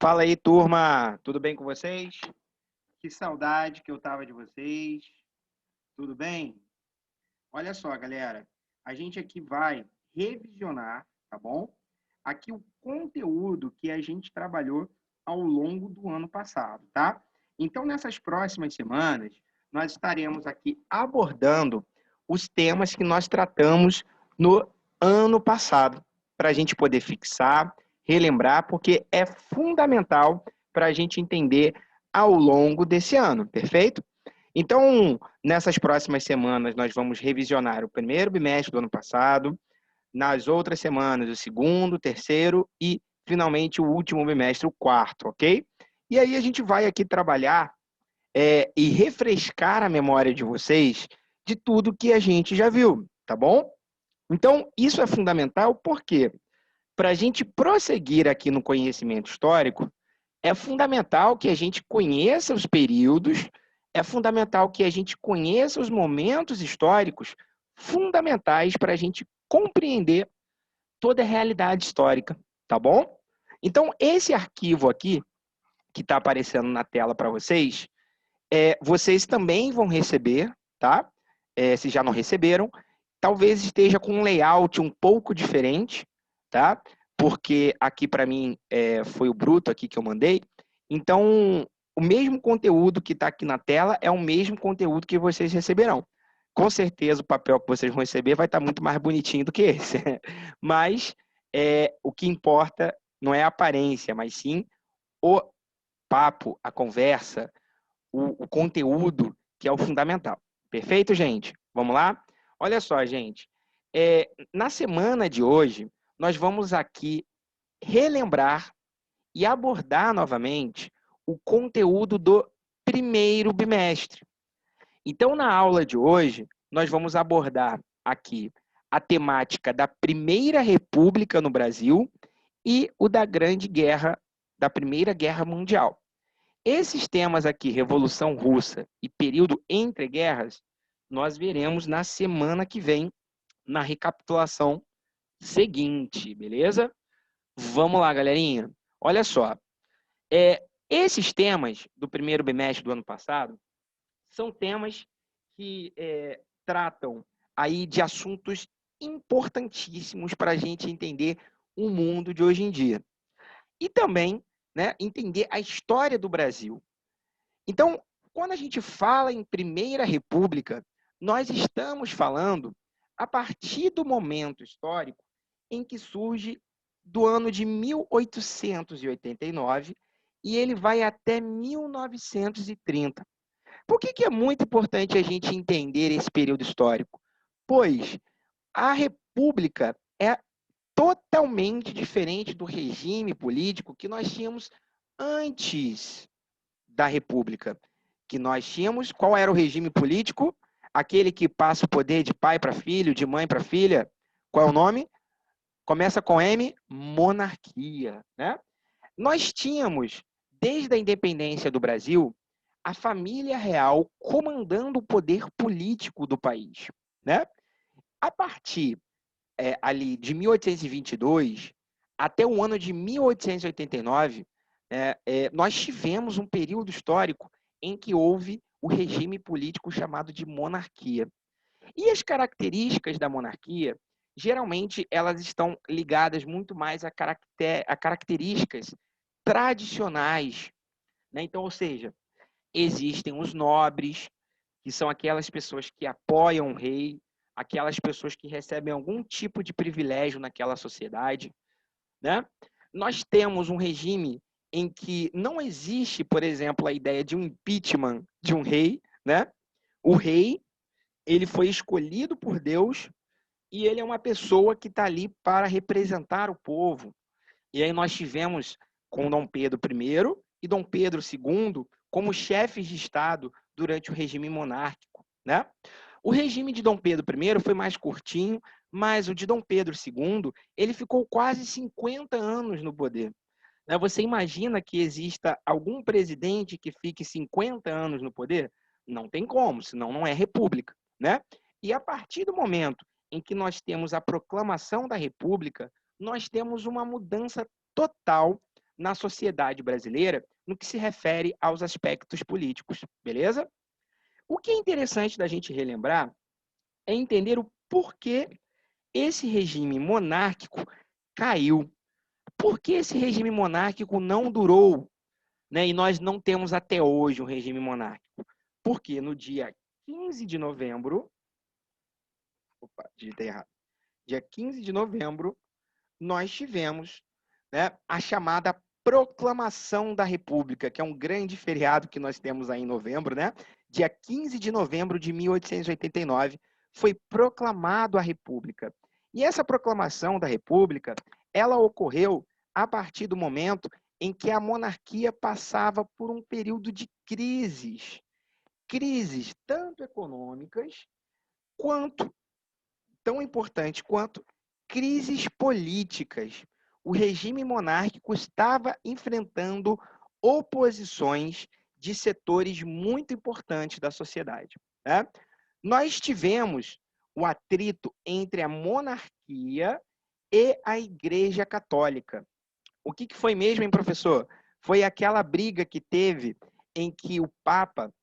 Fala aí, turma. Tudo bem com vocês? Que saudade que eu tava de vocês. Tudo bem? Olha só, galera. A gente aqui vai revisionar, tá bom? Aqui o conteúdo que a gente trabalhou ao longo do ano passado, tá? Então, nessas próximas semanas, nós estaremos aqui abordando os temas que nós tratamos no ano passado, para a gente poder fixar, relembrar, porque é fundamental para a gente entender ao longo desse ano, perfeito? Então, nessas próximas semanas, nós vamos revisionar o primeiro bimestre do ano passado, nas outras semanas, o segundo, o terceiro e, finalmente, o último bimestre, o quarto, ok? E aí a gente vai aqui trabalhar e refrescar a memória de vocês de tudo que a gente já viu, tá bom? Então, isso é fundamental porque, para a gente prosseguir aqui no conhecimento histórico, é fundamental que a gente conheça os períodos, é fundamental que a gente conheça os momentos históricos fundamentais para a gente compreender toda a realidade histórica, tá bom? Então, esse arquivo aqui, que está aparecendo na tela para vocês, vocês também vão receber, tá? Se já não receberam, talvez esteja com um layout um pouco diferente, tá? Porque aqui para mim foi o bruto aqui que eu mandei. Então, o mesmo conteúdo que está aqui na tela é o mesmo conteúdo que vocês receberão. Com certeza o papel que vocês vão receber vai estar muito mais bonitinho do que esse. Mas o que importa não é a aparência, mas sim o papo, a conversa, o conteúdo, que é o fundamental. Perfeito, gente? Vamos lá? Olha só, gente. Na semana de hoje, nós vamos aqui relembrar e abordar novamente o conteúdo do primeiro bimestre. Então, na aula de hoje, nós vamos abordar aqui a temática da Primeira República no Brasil e o da Grande Guerra, da Primeira Guerra Mundial. Esses temas aqui, Revolução Russa e período entre guerras, nós veremos na semana que vem, na recapitulação seguinte, beleza? Vamos lá, galerinha. Olha só, esses temas do primeiro bimestre do ano passado são temas que tratam aí de assuntos importantíssimos para a gente entender o mundo de hoje em dia. E também, né, entender a história do Brasil. Então, quando a gente fala em Primeira República, nós estamos falando a partir do momento histórico em que surge do ano de 1889 e ele vai até 1930. Por que é muito importante a gente entender esse período histórico? Pois a República é totalmente diferente do regime político que nós tínhamos antes da República. Que nós tínhamos, qual era o regime político? Aquele que passa o poder de pai para filho, de mãe para filha. Qual é o nome? Começa com M, monarquia, né? Nós tínhamos, desde a independência do Brasil, a família real comandando o poder político do país, né? A partir ali de 1822 até o ano de 1889, nós tivemos um período histórico em que houve o regime político chamado de monarquia. E as características da monarquia, geralmente, elas estão ligadas muito mais a características tradicionais, né? Então, ou seja, existem os nobres, que são aquelas pessoas que apoiam o rei, aquelas pessoas que recebem algum tipo de privilégio naquela sociedade, né? Nós temos um regime em que não existe, por exemplo, a ideia de um impeachment de um rei, né? O rei, ele foi escolhido por Deus e ele é uma pessoa que está ali para representar o povo. E aí nós tivemos com Dom Pedro I e Dom Pedro II como chefes de Estado durante o regime monárquico, né? O regime de Dom Pedro I foi mais curtinho, mas o de Dom Pedro II, ele ficou quase 50 anos no poder. Você imagina que exista algum presidente que fique 50 anos no poder? Não tem como, senão não é república, né? E a partir do momento em que nós temos a proclamação da república, nós temos uma mudança total na sociedade brasileira no que se refere aos aspectos políticos, beleza? O que é interessante da gente relembrar é entender o porquê esse regime monárquico caiu. Por que esse regime monárquico não durou, né? E nós não temos até hoje um regime monárquico? Porque no dia 15 de novembro, opa, digitei errado, dia 15 de novembro, nós tivemos, né, a chamada Proclamação da República, que é um grande feriado que nós temos aí em novembro, né? Dia 15 de novembro de 1889, foi proclamado a República. E essa proclamação da República, ela ocorreu a partir do momento em que a monarquia passava por um período de crises tanto econômicas quanto, tão importante quanto, crises políticas. O regime monárquico estava enfrentando oposições de setores muito importantes da sociedade, né? Nós tivemos o atrito entre a monarquia e a Igreja Católica. O que foi mesmo, hein, professor? Foi aquela briga que teve em que o Papa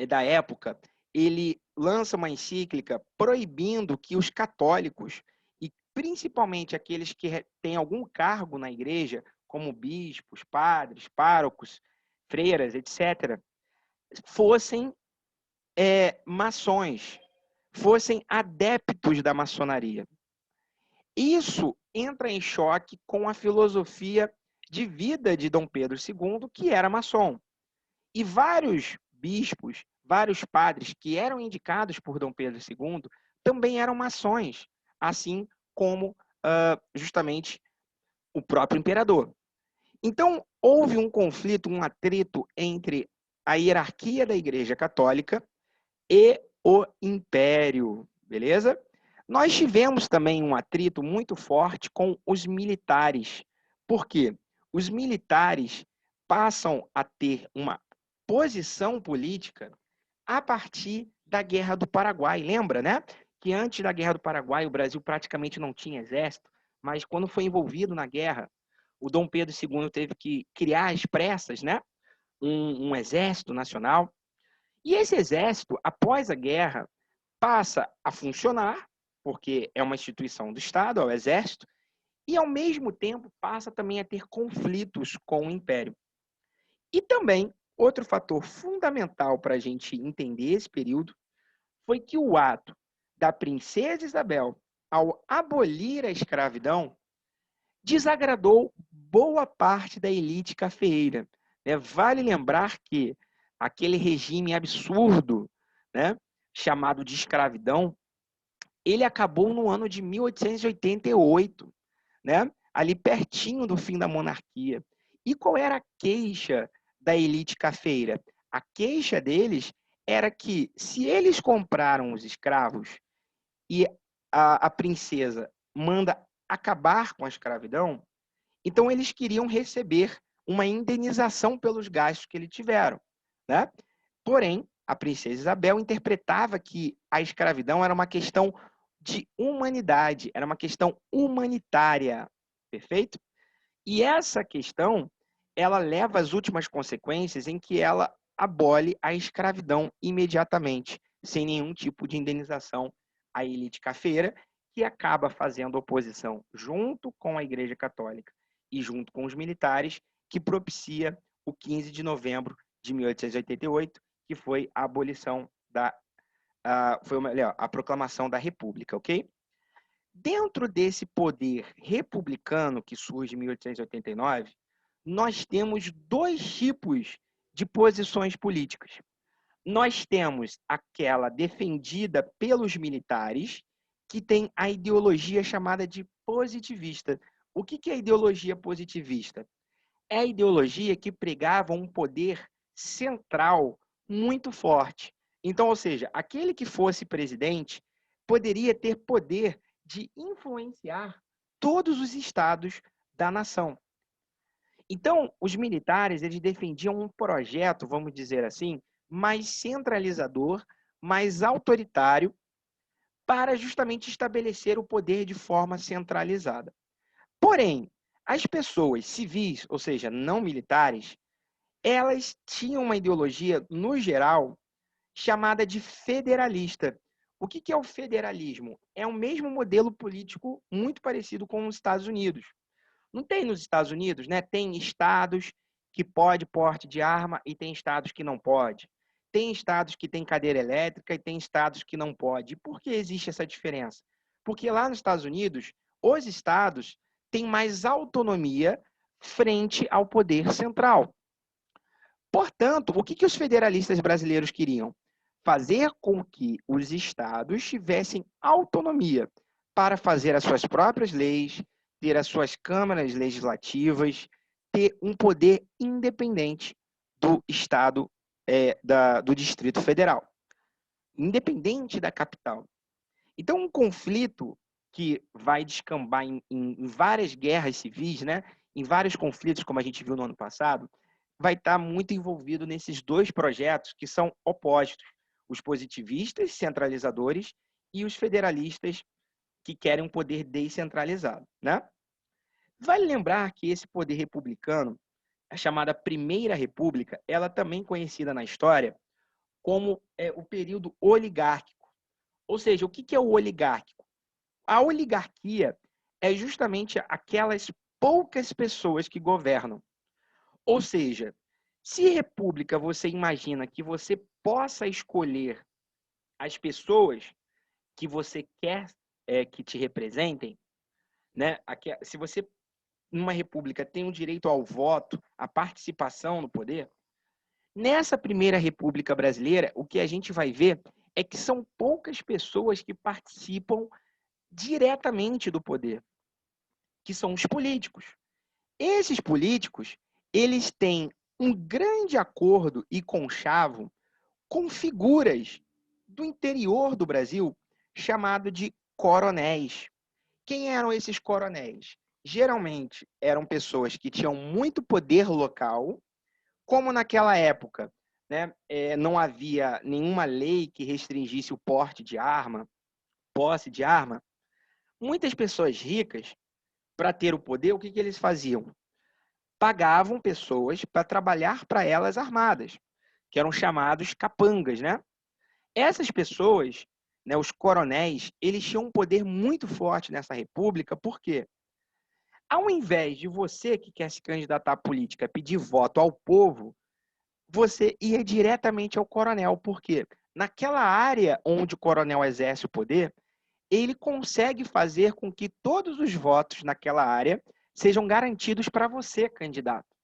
da época ele lança uma encíclica proibindo que os católicos, e principalmente aqueles que têm algum cargo na igreja, como bispos, padres, párocos, freiras, etc., fossem maçons, fossem adeptos da maçonaria. Isso entra em choque com a filosofia de vida de Dom Pedro II, que era maçom. E vários bispos, vários padres que eram indicados por Dom Pedro II também eram maçons, assim como justamente o próprio imperador. Então, houve um conflito, um atrito entre a hierarquia da Igreja Católica e o Império, beleza? Nós tivemos também um atrito muito forte com os militares. Por quê? Os militares passam a ter uma posição política a partir da Guerra do Paraguai. Lembra, né? Que antes da Guerra do Paraguai o Brasil praticamente não tinha exército, mas quando foi envolvido na guerra, o Dom Pedro II teve que criar às pressas, né? Um exército nacional. E esse exército, após a guerra, passa a funcionar, porque é uma instituição do Estado, é o exército, e ao mesmo tempo passa também a ter conflitos com o Império. E também, outro fator fundamental para a gente entender esse período foi que o ato da princesa Isabel, ao abolir a escravidão, desagradou boa parte da elite cafeeira. Vale lembrar que aquele regime absurdo, né, chamado de escravidão, ele acabou no ano de 1888, né, ali pertinho do fim da monarquia. E qual era a queixa da elite cafeira? A queixa deles era que, se eles compraram os escravos e a princesa manda acabar com a escravidão, então eles queriam receber uma indenização pelos gastos que eles tiveram, né? Porém, a princesa Isabel interpretava que a escravidão era uma questão de humanidade, era uma questão humanitária, perfeito? E essa questão, ela leva às últimas consequências em que ela abole a escravidão imediatamente, sem nenhum tipo de indenização à elite cafeira, que acaba fazendo oposição junto com a Igreja Católica e junto com os militares, que propicia o 15 de novembro de 1888, que foi a abolição a proclamação da República, ok? Dentro desse poder republicano que surge em 1889, nós temos dois tipos de posições políticas. Nós temos aquela defendida pelos militares, que tem a ideologia chamada de positivista. O que é a ideologia positivista? É a ideologia que pregava um poder central muito forte. Então, ou seja, aquele que fosse presidente poderia ter poder de influenciar todos os estados da nação. Então, os militares, eles defendiam um projeto, vamos dizer assim, mais centralizador, mais autoritário, para justamente estabelecer o poder de forma centralizada. Porém, As pessoas civis, ou seja, não militares, elas tinham uma ideologia, no geral, chamada de federalista. O que é o federalismo? É o mesmo modelo político muito parecido com os Estados Unidos. Não tem nos Estados Unidos, né? Tem estados que pode porte de arma e tem estados que não pode. Tem estados que tem cadeira elétrica e tem estados que não pode. E por que existe essa diferença? Porque lá nos Estados Unidos, os estados têm mais autonomia frente ao poder central. Portanto, o que os federalistas brasileiros queriam? Fazer com que os estados tivessem autonomia para fazer as suas próprias leis, ter as suas câmaras legislativas, ter um poder independente do estado, do Distrito Federal, independente da capital. Então, um conflito que vai descambar em várias guerras civis, né? Em vários conflitos, como a gente viu no ano passado, vai estar muito envolvido nesses dois projetos que são opostos: os positivistas centralizadores e os federalistas que querem um poder descentralizado, né? Vale lembrar que esse poder republicano, a chamada Primeira República, ela também conhecida na história como o período oligárquico. Ou seja, o que é o oligárquico? A oligarquia é justamente aquelas poucas pessoas que governam. Ou seja, se república você imagina que você possa escolher as pessoas que você quer que te representem, né? Se você, numa república, tem o direito ao voto, à participação no poder, nessa primeira república brasileira, o que a gente vai ver é que são poucas pessoas que participam diretamente do poder, que são os políticos. Esses políticos, eles têm um grande acordo e conchavo com figuras do interior do Brasil chamado de coronéis. Quem eram esses coronéis? Geralmente eram pessoas que tinham muito poder local, como naquela época, né, não havia nenhuma lei que restringisse o porte de arma, posse de arma. Muitas pessoas ricas, para ter o poder, o que eles faziam? Pagavam pessoas para trabalhar para elas armadas, que eram chamados capangas, né? Essas pessoas, né, os coronéis, eles tinham um poder muito forte nessa república, porque ao invés de você que quer se candidatar à política pedir voto ao povo, você ia diretamente ao coronel, porque naquela área onde o coronel exerce o poder, ele consegue fazer com que todos os votos naquela área sejam garantidos para você, candidato.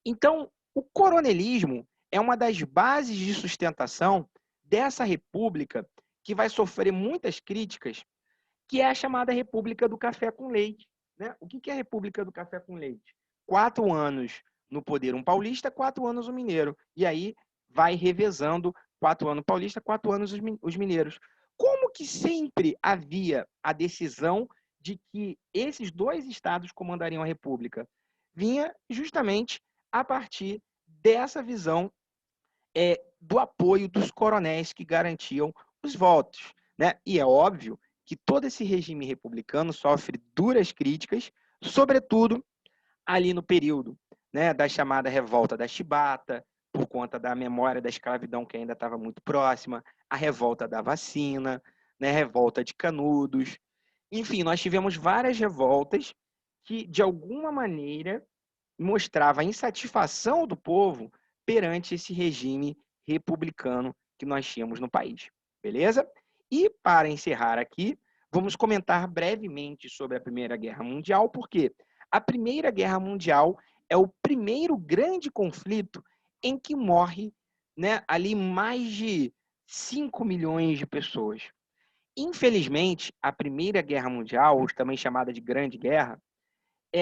Então, o coronelismo é uma das bases de sustentação dessa república que vai sofrer muitas críticas, que é a chamada República do Café com Leite, né? O que é a República do Café com Leite? 4 anos no poder um paulista, 4 anos um mineiro. E aí vai revezando 4 anos paulista, 4 anos os mineiros. Como que sempre havia a decisão de que esses dois estados comandariam a República? Vinha justamente a partir dessa visão do apoio dos coronéis que garantiam os votos, né? E é óbvio que todo esse regime republicano sofre duras críticas, sobretudo ali no período, né, da chamada Revolta da Chibata, por conta da memória da escravidão que ainda estava muito próxima, a Revolta da Vacina, né, Revolta de Canudos. Enfim, nós tivemos várias revoltas que, de alguma maneira, mostrava a insatisfação do povo perante esse regime republicano que nós tínhamos no país. Beleza? E, para encerrar aqui, vamos comentar brevemente sobre a Primeira Guerra Mundial, porque a Primeira Guerra Mundial é o primeiro grande conflito em que morre, né, ali mais de 5 milhões de pessoas. Infelizmente, a Primeira Guerra Mundial, também chamada de Grande Guerra,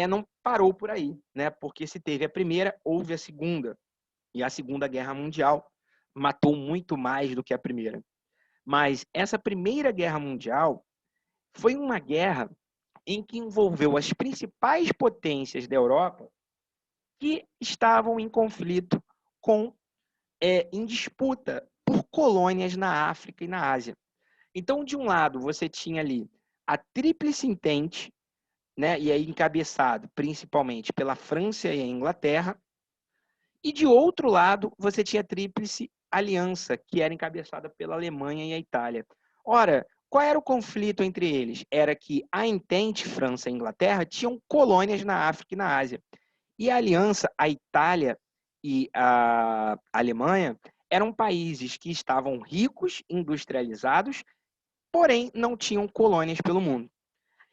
não parou por aí, né? Porque se teve a primeira, houve a segunda. E a Segunda Guerra Mundial matou muito mais do que a primeira. Mas essa Primeira Guerra Mundial foi uma guerra em que envolveu as principais potências da Europa que estavam em conflito em disputa por colônias na África e na Ásia. Então, de um lado, você tinha ali a Tríplice Entente, né? E aí encabeçado principalmente pela França e a Inglaterra. E de outro lado, você tinha a Tríplice Aliança, que era encabeçada pela Alemanha e a Itália. Ora, qual era o conflito entre eles? Era que a Entente, França e Inglaterra, tinham colônias na África e na Ásia. E a Aliança, a Itália e a Alemanha, eram países que estavam ricos, industrializados, porém não tinham colônias pelo mundo.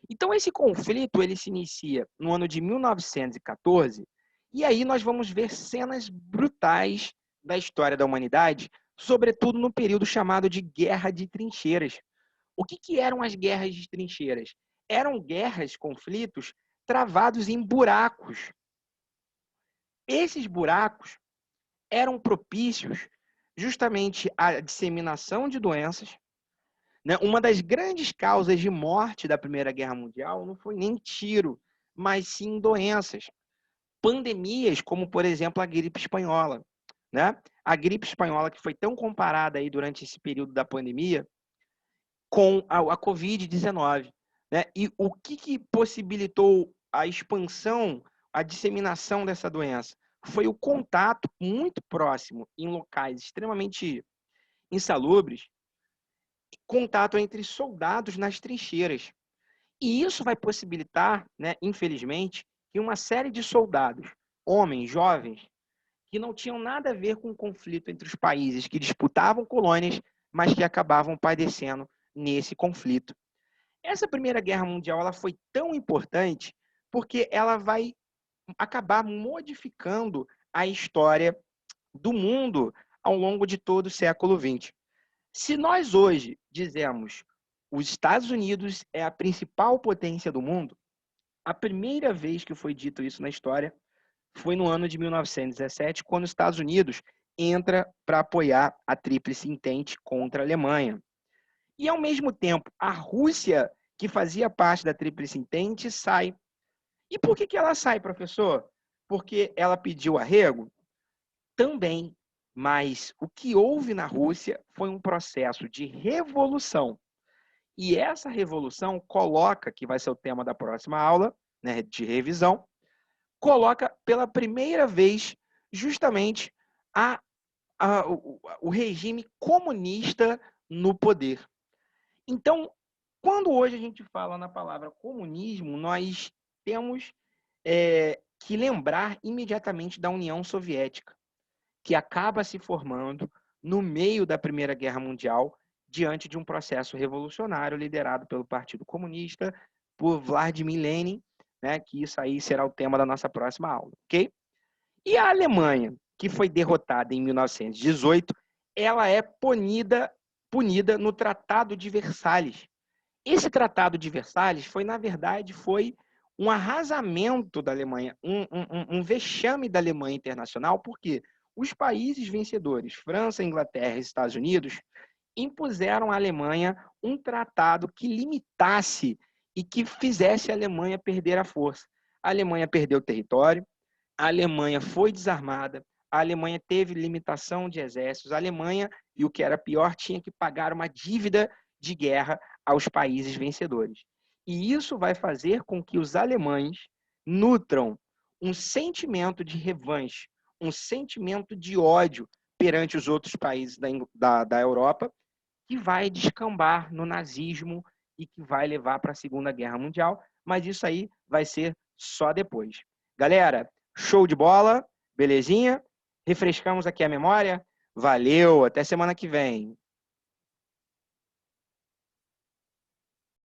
Então esse conflito ele se inicia no ano de 1914, e aí nós vamos ver cenas brutais da história da humanidade, sobretudo no período chamado de Guerra de Trincheiras. O que eram as guerras de trincheiras? Eram guerras, conflitos travados em buracos. Esses buracos eram propícios justamente à disseminação de doenças, né? Uma das grandes causas de morte da Primeira Guerra Mundial não foi nem tiro, mas sim doenças. Pandemias, como, por exemplo, a gripe espanhola. Né? A gripe espanhola, que foi tão comparada aí durante esse período da pandemia com a Covid-19. Né? E o que possibilitou a expansão, a disseminação dessa doença? Foi o contato muito próximo em locais extremamente insalubres, contato entre soldados nas trincheiras. E isso vai possibilitar, né, infelizmente, que uma série de soldados, homens, jovens, que não tinham nada a ver com o conflito entre os países que disputavam colônias, mas que acabavam padecendo nesse conflito. Essa Primeira Guerra Mundial ela foi tão importante porque ela vai acabar modificando a história do mundo ao longo de todo o século XX. Se nós hoje dizemos os Estados Unidos é a principal potência do mundo, a primeira vez que foi dito isso na história foi no ano de 1917, quando os Estados Unidos entra para apoiar a Tríplice Entente contra a Alemanha. E, ao mesmo tempo, a Rússia, que fazia parte da Tríplice Entente, sai. E por que ela sai, professor? Porque ela pediu arrego? Também. Mas o que houve na Rússia foi um processo de revolução. E essa revolução coloca, que vai ser o tema da próxima aula, né, de revisão, coloca pela primeira vez justamente o regime comunista no poder. Então, quando hoje a gente fala na palavra comunismo, nós temos que lembrar imediatamente da União Soviética, que acaba se formando no meio da Primeira Guerra Mundial, diante de um processo revolucionário liderado pelo Partido Comunista, por Vladimir Lenin, né, que isso aí será o tema da nossa próxima aula, ok? E a Alemanha, que foi derrotada em 1918, ela é punida no Tratado de Versalhes. Esse Tratado de Versalhes foi, na verdade, um arrasamento da Alemanha, um vexame da Alemanha internacional, porque os países vencedores, França, Inglaterra e Estados Unidos, impuseram à Alemanha um tratado que limitasse e que fizesse a Alemanha perder a força. A Alemanha perdeu território, a Alemanha foi desarmada, a Alemanha teve limitação de exércitos, a Alemanha, e o que era pior, tinha que pagar uma dívida de guerra aos países vencedores. E isso vai fazer com que os alemães nutram um sentimento de revanche, um sentimento de ódio perante os outros países da Europa, que vai descambar no nazismo e que vai levar para a Segunda Guerra Mundial, mas isso aí vai ser só depois. Galera, show de bola, belezinha? Refrescamos aqui a memória? Valeu, até semana que vem.